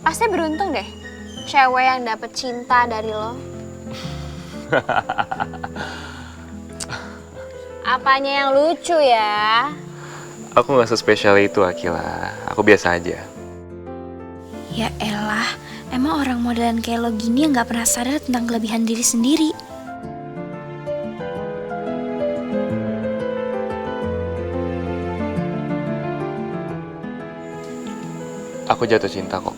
Pasti beruntung deh, cewek yang dapet cinta dari lo. Apanya yang lucu ya? Aku nggak sespesial itu, Akila. Aku biasa aja. Ya elah, emang orang modelan kayak lo gini yang gak pernah sadar tentang kelebihan diri sendiri. Aku jatuh cinta kok.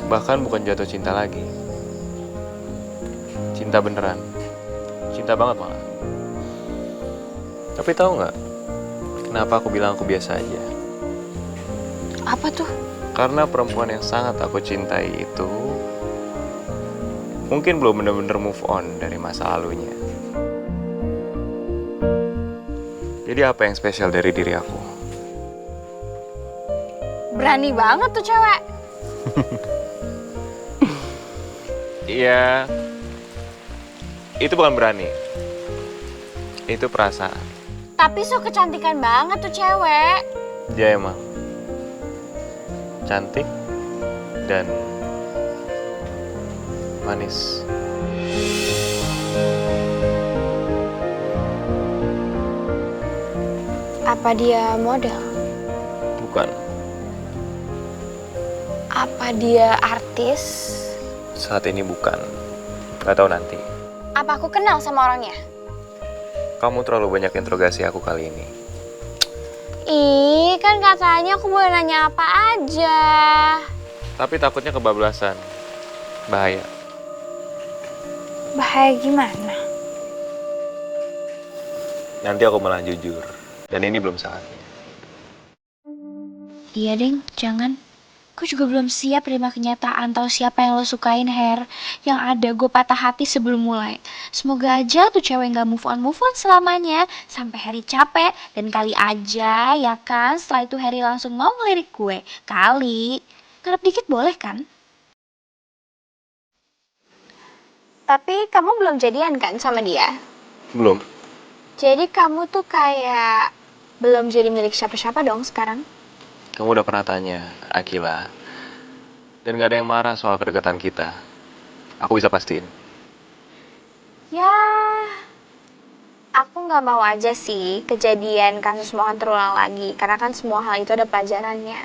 Bahkan bukan jatuh cinta lagi. Cinta beneran. Cinta banget malah. Tapi tahu nggak, kenapa aku bilang aku biasa aja? Apa tuh? Karena perempuan yang sangat aku cintai itu mungkin belum bener-bener move on dari masa lalunya. Jadi apa yang spesial dari diri aku? Berani banget tuh cewek. Iya, itu bukan berani. Itu perasaan. Tapi so kecantikan banget tuh cewek. Dia emang cantik dan manis. Apa dia model? Bukan. Apa dia artis? Saat ini bukan. Gak tahu nanti. Apa aku kenal sama orangnya? Kamu terlalu banyak interogasi aku kali ini. Ih, kan katanya aku boleh nanya apa aja. Tapi takutnya kebablasan. Bahaya. Bahaya gimana? Nanti aku malah jujur. Dan ini belum saatnya. Iya deng, jangan. Gue juga belum siap terima kenyataan tahu siapa yang lo sukain, Her. Yang ada gue patah hati sebelum mulai. Semoga aja tuh cewek gak move on selamanya. Sampai Harry capek. Dan kali aja, ya kan, setelah itu Harry langsung mau ngelirik gue. Kali. Ngarep dikit boleh kan? Tapi kamu belum jadian kan sama dia? Belum. Jadi kamu tuh kayak belum jadi milik siapa-siapa dong sekarang? Kamu udah pernah tanya, Akila. Dan gak ada yang marah soal kedekatan kita. Aku bisa pastiin. Ya, aku nggak mau aja sih kejadian kasus Mohan terulang lagi. Karena kan semua hal itu ada pelajarannya.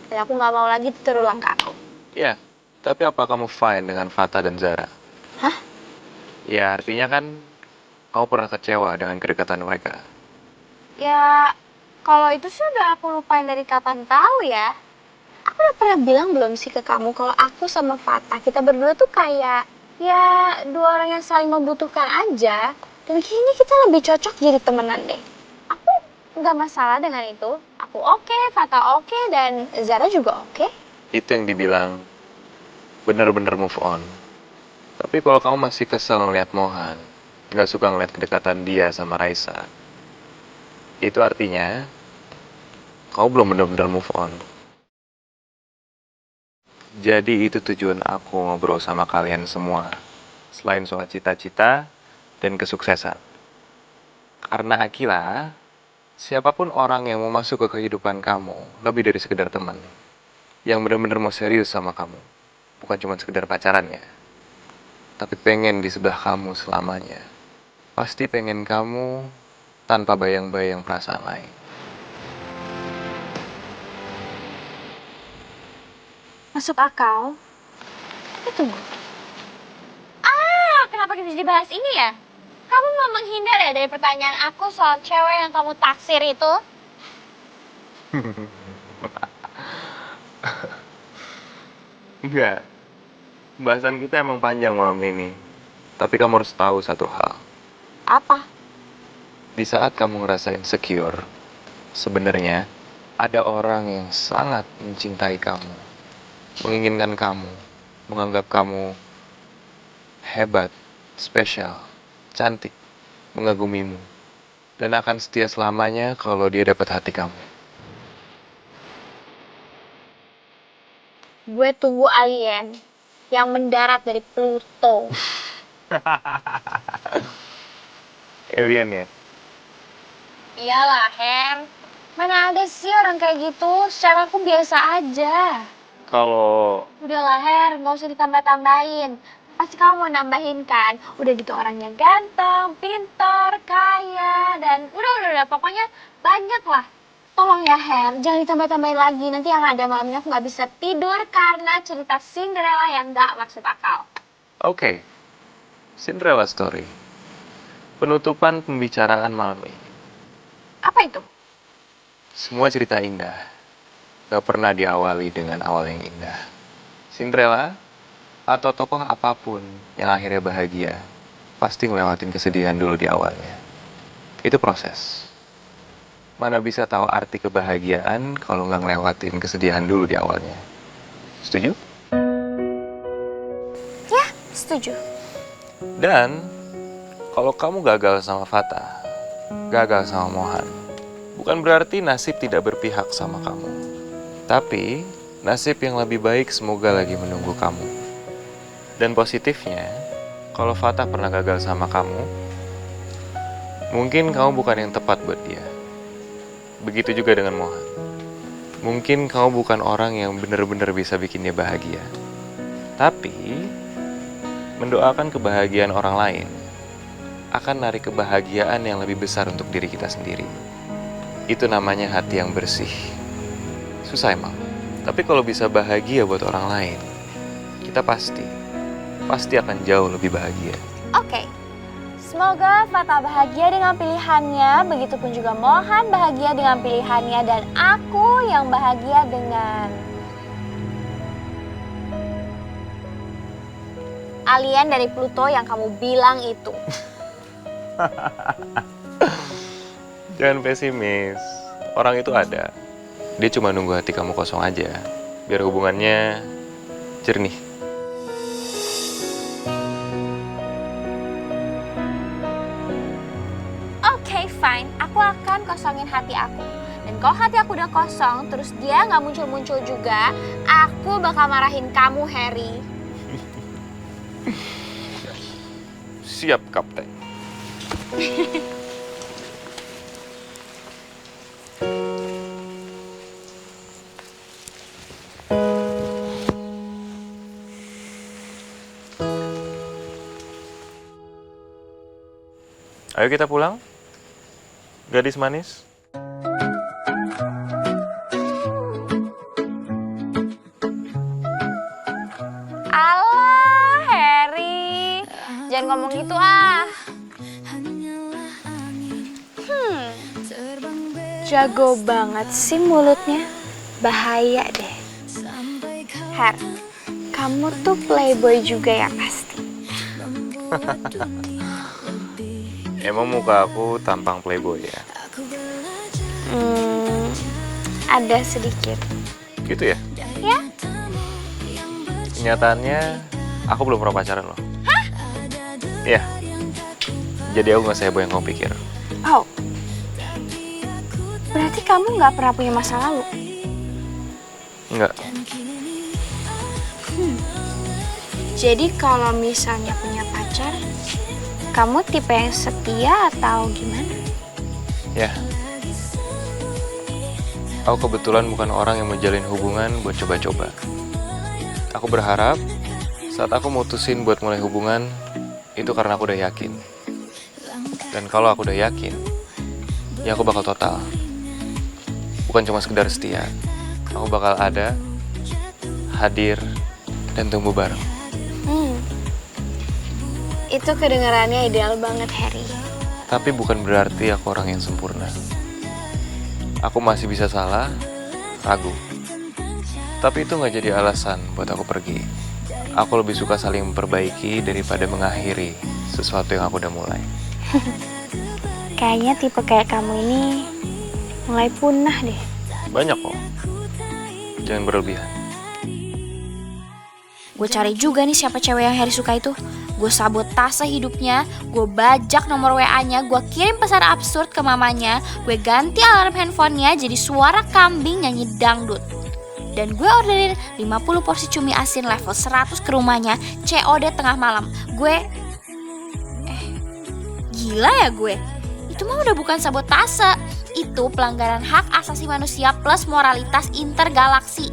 Dan aku nggak mau lagi terulang ke aku. Ya, tapi apa kamu fine dengan Fata dan Zara? Hah? Ya, artinya kan kamu pernah kecewa dengan kedekatan mereka. Ya, kalau itu sih udah aku lupain dari kapan tahu ya. Aku udah pernah bilang belum sih ke kamu kalau aku sama Fatah kita berdua tuh kayak ya dua orang yang saling membutuhkan aja. Dan kayaknya kita lebih cocok jadi temenan deh. Aku nggak masalah dengan itu. Aku oke, Fatah oke, dan Zara juga oke. Itu yang dibilang bener-bener move on. Tapi kalau kamu masih kesel ngeliat Mohan, gak suka ngeliat kedekatan dia sama Raisa, itu artinya kamu belum bener-bener move on. Jadi itu tujuan aku ngobrol sama kalian semua. Selain soal cita-cita dan kesuksesan. Karena Akila, siapapun orang yang mau masuk ke kehidupan kamu, lebih dari sekedar teman. Yang bener-bener mau serius sama kamu. Bukan cuma sekedar pacarannya. Tapi pengen di sebelah kamu selamanya. Pasti pengen kamu tanpa bayang-bayang perasaan lain. Masuk akal. Tapi tunggu. Kenapa kita jadi bahas ini ya? Kamu mau menghindar ya dari pertanyaan aku soal cewek yang kamu taksir itu? Enggak, bahasan kita emang panjang malam ini. Tapi kamu harus tahu satu hal. Apa? Di saat kamu ngerasa insecure, sebenarnya ada orang yang sangat mencintai kamu, menginginkan kamu, menganggap kamu hebat, spesial, cantik, mengagumimu, dan akan setia selamanya kalau dia dapat hati kamu. Gue tunggu alien yang mendarat dari Pluto. Alien ya? Iyalah, Her. Mana ada sih orang kayak gitu, secara aku biasa aja. Kalau Udahlah Her, gak usah ditambah-tambahin. Pasti kamu mau nambahin kan? Udah gitu orangnya ganteng, pintar, kaya, dan udah, pokoknya banyak lah. Tolong ya Her, jangan ditambah-tambahin lagi. Nanti yang ada malamnya aku gak bisa tidur karena cerita Cinderella yang gak masuk akal. Oke, Cinderella Story. Penutupan pembicaraan malam ini. Apa itu? Semua cerita indah gak pernah diawali dengan awal yang indah. Cinderella atau tokoh apapun yang akhirnya bahagia pasti ngelewatin kesedihan dulu di awalnya. Itu proses. Mana bisa tahu arti kebahagiaan kalau nggak ngelewatin kesedihan dulu di awalnya. Setuju? Ya, setuju. Dan kalau kamu gagal sama Fata, gagal sama Mohan, bukan berarti nasib tidak berpihak sama kamu. Tapi nasib yang lebih baik semoga lagi menunggu kamu. Dan positifnya, kalau Fata pernah gagal sama kamu, mungkin kamu bukan yang tepat buat dia. Begitu juga dengan Mohan. Mungkin kamu bukan orang yang benar-benar bisa bikin dia bahagia. Tapi, mendoakan kebahagiaan orang lain akan narik kebahagiaan yang lebih besar untuk diri kita sendiri. Itu namanya hati yang bersih. Susah emang. Tapi kalau bisa bahagia buat orang lain, kita pasti akan jauh lebih bahagia. Oke. Semoga Fata bahagia dengan pilihannya, begitupun juga Mohan bahagia dengan pilihannya, dan aku yang bahagia dengan alien dari Pluto yang kamu bilang itu. Jangan pesimis. Orang itu ada. Dia cuma nunggu hati kamu kosong aja. Biar hubungannya jernih. Oke, fine. Aku akan kosongin hati aku. Dan kalau hati aku udah kosong, terus dia nggak muncul-muncul juga, aku bakal marahin kamu, Harry. Siap, Kapten. Ayo kita pulang, gadis manis. Alah, Harry. Jangan ngomong gitu ah. Jago banget sih mulutnya. Bahaya deh. Har, kamu tuh playboy juga ya pasti. Emang muka aku tampang playboy ya? Ada sedikit. Gitu ya? Ya? Kenyataannya, aku belum pernah pacaran loh. Hah? Iya. Jadi aku gak seheboh yang kamu pikir. Oh. Berarti kamu nggak pernah punya masa lalu? Enggak. Jadi kalau misalnya punya pacar, kamu tipe yang setia atau gimana? Ya. Aku kebetulan bukan orang yang menjalin hubungan buat coba-coba. Aku berharap saat aku mutusin buat mulai hubungan, itu karena aku udah yakin. Dan kalau aku udah yakin, ya aku bakal total. Bukan cuma sekedar setia. Aku bakal ada, hadir, dan tumbuh bareng. Itu kedengarannya ideal banget, Harry. Tapi bukan berarti aku orang yang sempurna. Aku masih bisa salah, ragu. Tapi itu gak jadi alasan buat aku pergi. Aku lebih suka saling memperbaiki daripada mengakhiri sesuatu yang aku udah mulai. Kayaknya tipe kayak kamu ini mulai punah deh. Banyak kok. Jangan berlebihan. Gue cari juga nih siapa cewek yang Harry suka itu. Gue sabotase hidupnya, gue bajak nomor WA-nya, gue kirim pesan absurd ke mamanya, gue ganti alarm handphonenya jadi suara kambing nyanyi dangdut. Dan gue orderin 50 porsi cumi asin level 100 ke rumahnya, COD tengah malam. Gila ya gue? Itu mah udah bukan sabotase, itu pelanggaran hak asasi manusia plus moralitas intergalaksi.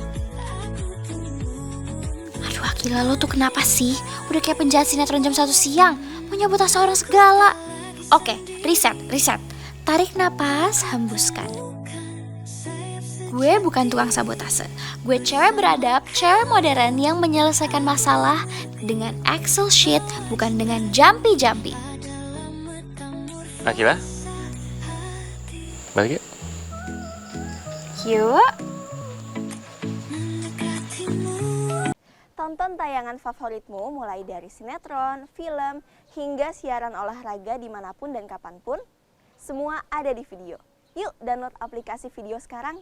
Aduh Akila, lo tuh kenapa sih? Udah kayak penjahat sinetron jam 1 siang, mau nyabut asa orang segala. Oke, riset. Tarik napas, hembuskan. Gue bukan tukang sabotase. Gue cewek beradab, cewek modern yang menyelesaikan masalah dengan Excel sheet, bukan dengan jampi-jampi. Akila? Balik yuk. Yuk. Tonton tayangan favoritmu mulai dari sinetron, film, hingga siaran olahraga dimanapun dan kapanpun. Semua ada di video. Yuk download aplikasi video sekarang.